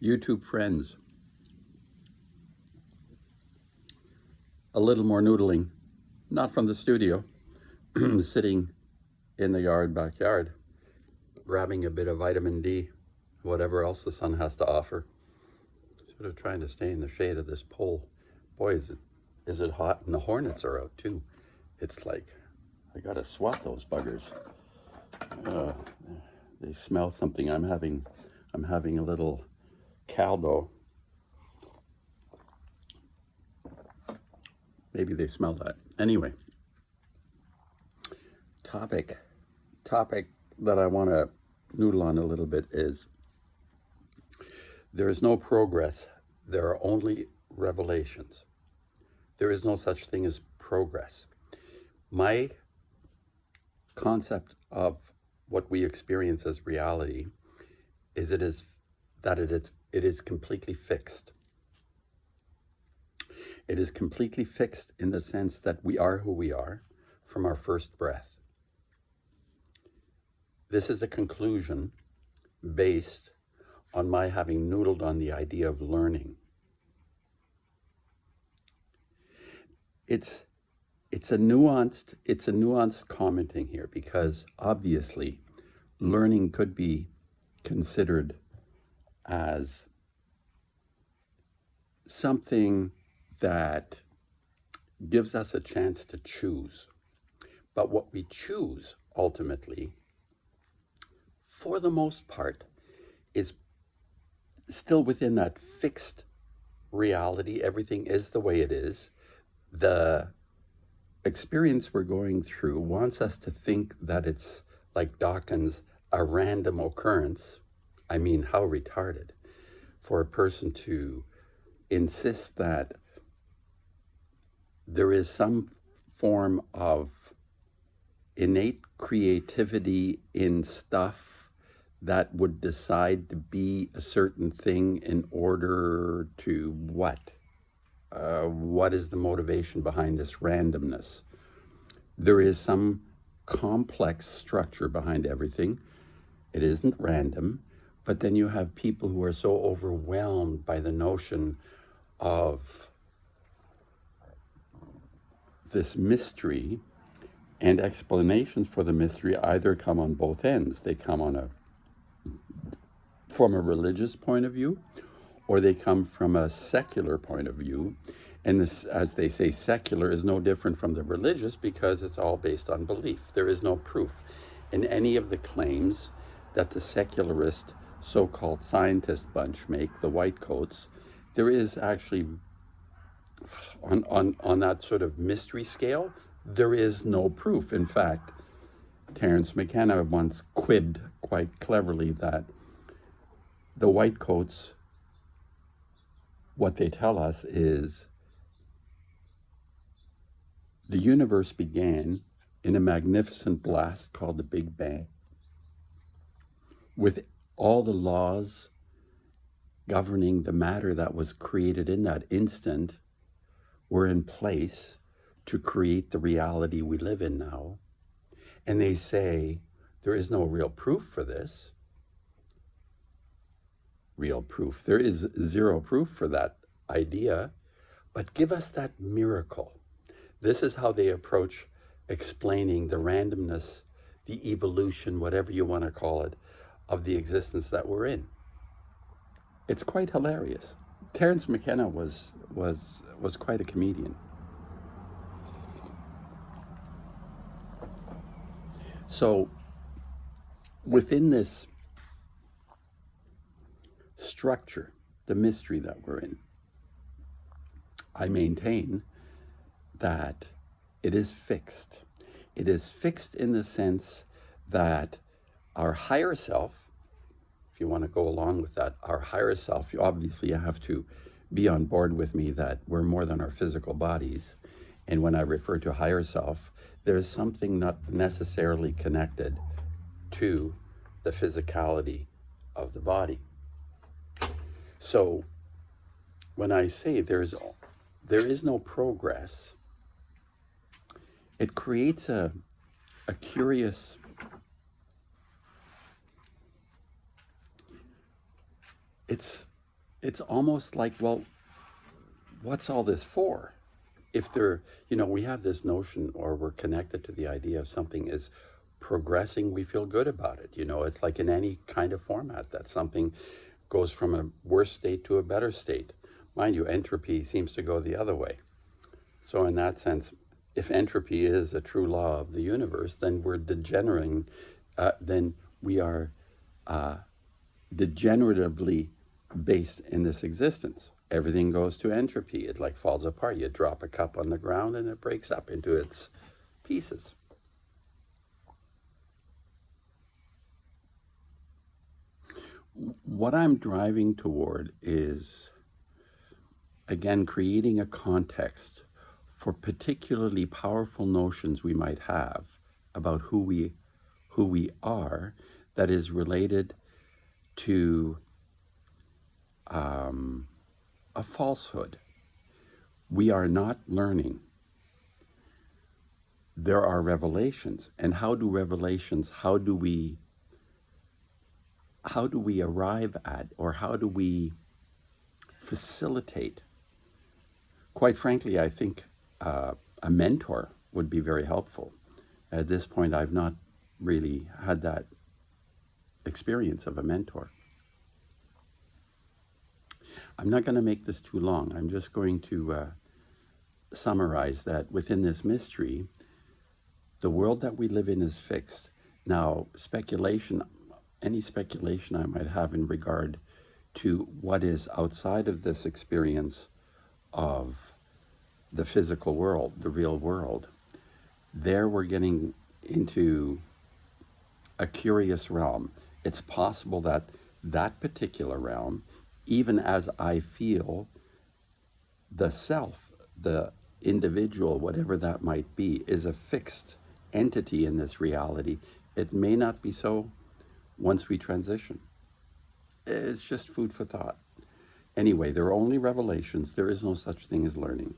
YouTube friends, a little more noodling, not from the studio, sitting in the backyard, grabbing a bit of vitamin D, whatever else the sun has to offer, sort of trying to stay in the shade of this pole. Boy, is it hot, and the hornets are out too. It's like, I gotta swat those buggers. They smell something. I'm having a little caldo. Maybe they smell that. Anyway, topic that I want to noodle on a little bit is there is no progress. There are only revelations. There is no such thing as progress. My concept of what we experience as reality is it is completely fixed. It is completely fixed in the sense that we are who we are from our first breath. This is a conclusion based on my having noodled on the idea of learning. It's a nuanced commenting here, because obviously learning could be considered as something that gives us a chance to choose. But what we choose ultimately, for the most part, is still within that fixed reality. Everything is the way it is. The experience we're going through wants us to think that it's, like Dawkins, a random occurrence. I mean, how retarded for a person to insist that there is some form of innate creativity in stuff that would decide to be a certain thing in order to what? What is the motivation behind this randomness? There is some complex structure behind everything. It isn't random, but then you have people who are so overwhelmed by the notion of this mystery, and explanations for the mystery either come on both ends. They come from a religious point of view, or they come from a secular point of view. And this, as they say, secular is no different from the religious because it's all based on belief. There is no proof in any of the claims that the secularist so-called scientist bunch make, the white coats. There is actually, on that sort of mystery scale, there is no proof. In fact, Terence McKenna once quibbed quite cleverly that the white coats, what they tell us is the universe began in a magnificent blast called the Big Bang, with all the laws governing the matter that was created in that instant were in place to create the reality we live in now. And they say there is no real proof for this. Real proof. There is zero proof for that idea, but give us that miracle. This is how they approach explaining the randomness, the evolution, whatever you want to call it, of the existence that we're in. It's quite hilarious. Terence McKenna was quite a comedian. So within this structure, the mystery that we're in, I maintain that it is fixed. It is fixed in the sense that our higher self, if you want to go along with that, our higher self, you obviously have to be on board with me that we're more than our physical bodies. And when I refer to higher self, there's something not necessarily connected to the physicality of the body. So when I say there is no progress, it creates a curious it's it's almost like, well, what's all this for? If they're, we have this notion, or we're connected to the idea of something is progressing, we feel good about it. It's like in any kind of format that something goes from a worse state to a better state. Mind you, entropy seems to go the other way. So in that sense, if entropy is a true law of the universe, then we're degenerating, then we are degeneratively based in this existence. Everything goes to entropy. It like falls apart. You drop a cup on the ground and it breaks up into its pieces. What I'm driving toward is, again, creating a context for particularly powerful notions we might have about who we are, that is related to a falsehood. We are not learning. There are revelations. And how do we arrive at, or how do we facilitate? Quite frankly, I think a mentor would be very helpful. At this point, I've not really had that experience of a mentor. I'm not going to make this too long. I'm just going to summarize that within this mystery, the world that we live in is fixed. Now, any speculation I might have in regard to what is outside of this experience of the physical world, the real world, there we're getting into a curious realm. It's possible that that particular realm, even as I feel the self, the individual, whatever that might be, is a fixed entity in this reality. It may not be so once we transition. It's just food for thought. Anyway, there are only revelations. There is no such thing as learning.